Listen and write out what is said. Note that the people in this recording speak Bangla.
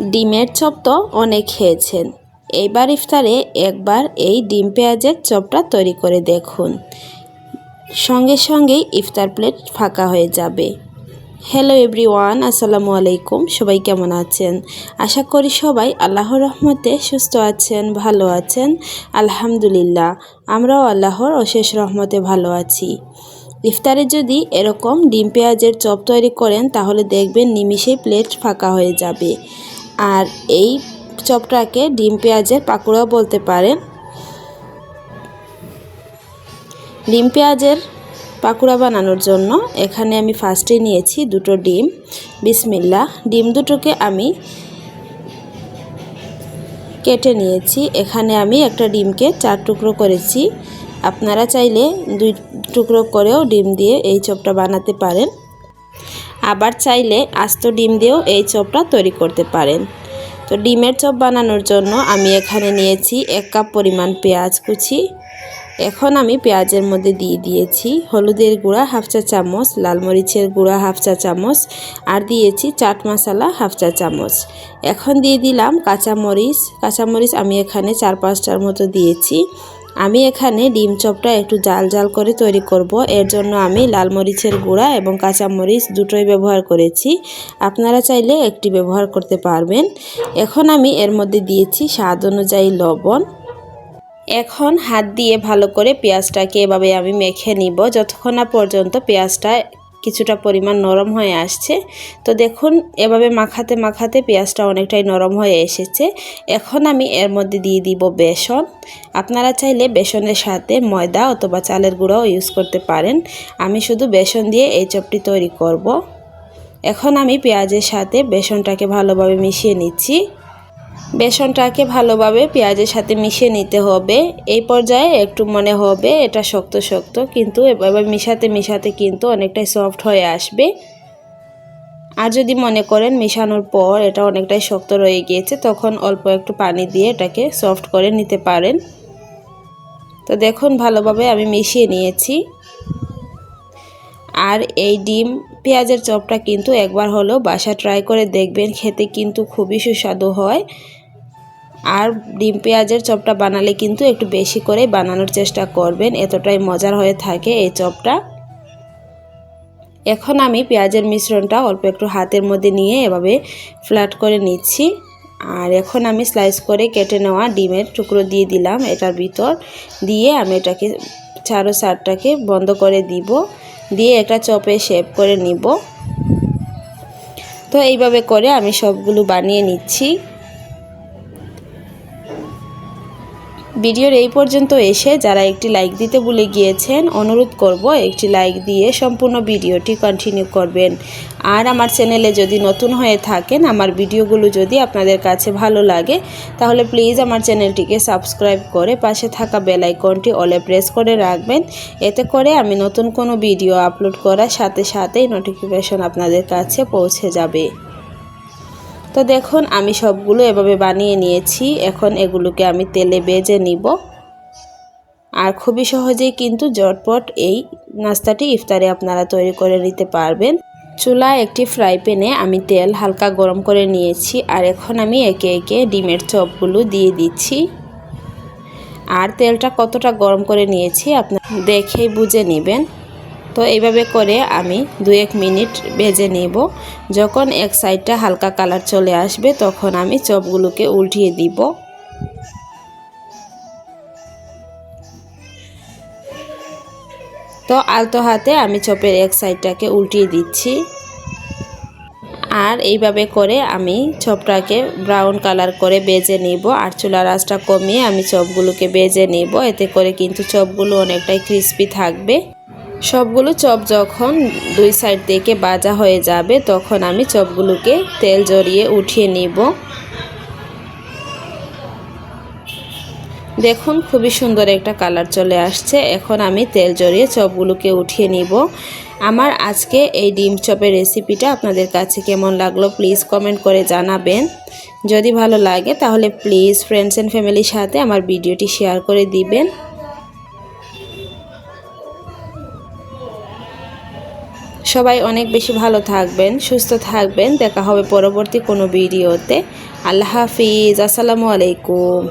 ডিমের চপ তো অনেক খেয়েছেন, এইবার ইফতারে একবার এই ডিম পেঁয়াজের চপটা তৈরি করে দেখুন, সঙ্গে সঙ্গেই ইফতার প্লেট ফাঁকা হয়ে যাবে। হ্যালো এভরিওয়ান, আসসালামু আলাইকুম। সবাই কেমন আছেন? আশা করি সবাই আল্লাহর রহমতে সুস্থ আছেন, ভালো আছেন। আলহামদুলিল্লাহ, আমরাও আল্লাহর অশেষ রহমতে ভালো আছি। ইফতারে যদি এরকম ডিম পেঁয়াজের চপ তৈরি করেন তাহলে দেখবেন নিমিষেই প্লেট ফাঁকা হয়ে যাবে। আর এই চপটাকে ডিম পেঁয়াজের পাকোড়াও বলতে পারেন। ডিম পেঁয়াজের পাকোড়া বানানোর জন্য এখানে আমি ফার্স্টে নিয়েছি দুটো ডিম। বিসমিল্লাহ, ডিম দুটোকে আমি কেটে নিয়েছি। এখানে আমি একটা ডিমকে 4 টুকরো করেছি। আপনারা চাইলে 2 টুকরো করেও ডিম দিয়ে এই চপটা বানাতে পারেন, আবার চাইলে আস্ত ডিম দিয়েও এই চপটা তৈরি করতে পারেন। তো ডিমের চপ বানানোর জন্য আমি এখানে নিয়েছি 1 কাপ পরিমাণ পেঁয়াজ কুচি। এখন আমি পেঁয়াজের মধ্যে দিয়ে দিয়েছি হলুদের গুঁড়া 1/2 চা চামচ, লাল মরিচের গুঁড়া 1/2 চা চামচ, আর দিয়েছি চাট মশলা 1/2 চা চামচ। এখন দিয়ে দিলাম কাঁচামরিচ আমি এখানে 4-5টার মতো দিয়েছি। আমি এখানে ডিম চপটা একটু জাল জাল করে তৈরি করব, এর জন্য আমি লাল মরিচের গুঁড়া এবং কাঁচামরিচ দুটোই ব্যবহার করেছি। আপনারা চাইলে একটি ব্যবহার করতে পারবেন। এখন আমি এর মধ্যে দিয়েছি স্বাদ অনুযায়ী লবণ। এখন হাত দিয়ে ভালো করে পেঁয়াজটাকে এভাবে আমি মেখে নিব যতক্ষণ না পর্যন্ত পেঁয়াজটা কিছুটা পরিমাণ নরম হয়ে আসছে। তো দেখুন, এভাবে মাখাতে মাখাতে পেঁয়াজটা অনেকটাই নরম হয়ে এসেছে। এখন আমি এর মধ্যে দিয়ে দিব বেসন। আপনারা চাইলে বেসনের সাথে ময়দা অথবা চালের গুঁড়াও ইউজ করতে পারেন। আমি শুধু বেসন দিয়ে এই চপটি তৈরি করব। এখন আমি পেঁয়াজের সাথে বেসনটাকে ভালোভাবে মিশিয়ে নিচ্ছি। বেসনটাকে ভালোভাবে পেঁয়াজের সাথে মিশিয়ে নিতে হবে। এই পর্যায়ে একটু মনে হবে এটা শক্ত শক্ত, কিন্তু এভাবে মিশাতে মিশাতে কিন্তু অনেকটাই সফট হয়ে আসবে। আর যদি মনে করেন মিশানোর পর এটা অনেকটাই শক্ত রয়ে গিয়েছে, তখন অল্প একটু পানি দিয়ে এটাকে সফট করে নিতে পারেন। তো দেখুন, ভালোভাবে আমি মিশিয়ে নিয়েছি। আর এই ডিম পেঁয়াজের চপটা কিন্তু একবার হলেও বাসা ট্রাই করে দেখবেন, খেতে কিন্তু খুবই সুস্বাদু হয়। আর ডিম পেঁয়াজের চপটা বানালে কিন্তু একটু বেশি করে বানানোর চেষ্টা করবেন, এতটাই মজার হয়ে থাকে এই চপটা। এখন আমি পেঁয়াজের মিশ্রণটা অল্প একটু হাতের মধ্যে নিয়ে এভাবে ফ্ল্যাট করে নিচ্ছি। আর এখন আমি স্লাইস করে কেটে নেওয়া ডিমের টুকরো দিয়ে দিলাম এটার ভিতর, দিয়ে আমি এটাকে চারো সাইডটাকে বন্ধ করে দিব, দিয়ে একটা চপে শেপ করে নিব। তো এইভাবে করে আমি সবগুলো বানিয়ে নিচ্ছি। ভিডিওর এই পর্যন্ত এসে যারা একটি লাইক দিতে ভুলে গিয়েছেন, অনুরোধ করব একটি লাইক দিয়ে সম্পূর্ণ ভিডিওটি কন্টিনিউ করবেন। আর আমার চ্যানেলে যদি নতুন হয়ে থাকেন, আমার ভিডিওগুলো যদি আপনাদের কাছে ভালো লাগে, তাহলে প্লিজ আমার চ্যানেলটিকে সাবস্ক্রাইব করে পাশে থাকা বেল আইকনটি অলে প্রেস করে রাখবেন। এতে করে আমি নতুন কোনো ভিডিও আপলোড করার সাথে সাথেই নোটিফিকেশন আপনাদের কাছে পৌঁছে যাবে। তো দেখুন, আমি সবগুলো এভাবে বানিয়ে নিয়েছি। এখন এগুলোকে আমি তেলে ভেজে নিব। আর খুবই সহজেই কিন্তু ঝটপট এই নাস্তাটি ইফতারে আপনারা তৈরি করে নিতে পারবেন। চুলায় একটি ফ্রাই প্যানে আমি তেল হালকা গরম করে নিয়েছি। আর এখন আমি একে একে ডিমের চপগুলো দিয়ে দিচ্ছি। আর তেলটা কতটা গরম করে নিয়েছি আপনারা দেখেই বুঝে নেবেন। তো এইভাবে করে আমি 2-1 মিনিট ভেজে নেব। যখন এক সাইডটা হালকা কালার চলে আসবে তখন আমি চপগুলোকে উল্টিয়ে দিব। তো আলতো হাতে আমি চপের এক সাইডটাকে উল্টিয়ে দিচ্ছি। আর এইভাবে করে আমি চপটাকে ব্রাউন কালার করে ভেজে নেব। আর চুলার আঁচটা কমিয়ে আমি চপগুলোকে ভেজে নেব। এতে করে কিন্তু চপগুলো অনেকটাই ক্রিস্পি থাকবে। সবগুলো চপ যখন 2 সাইড থেকে ভাজা হয়ে যাবে তখন আমি চপগুলোকে তেল জড়িয়ে উঠিয়ে নিব। দেখুন, খুবই সুন্দর একটা কালার চলে আসছে। এখন আমি তেল জড়িয়ে চপগুলোকে উঠিয়ে নিব। আমার আজকে এই ডিম চপের রেসিপিটা আপনাদের কাছে কেমন লাগলো প্লিজ কমেন্ট করে জানাবেন। যদি ভালো লাগে তাহলে প্লিজ ফ্রেন্ডস অ্যান্ড ফ্যামিলির সাথে আমার ভিডিওটি শেয়ার করে দিবেন। সবাই অনেক বেশি ভালো থাকবেন, সুস্থ থাকবেন। দেখা হবে পরবর্তী কোনো ভিডিওতে। আল্লাহ হাফিজ। আসসালামু আলাইকুম।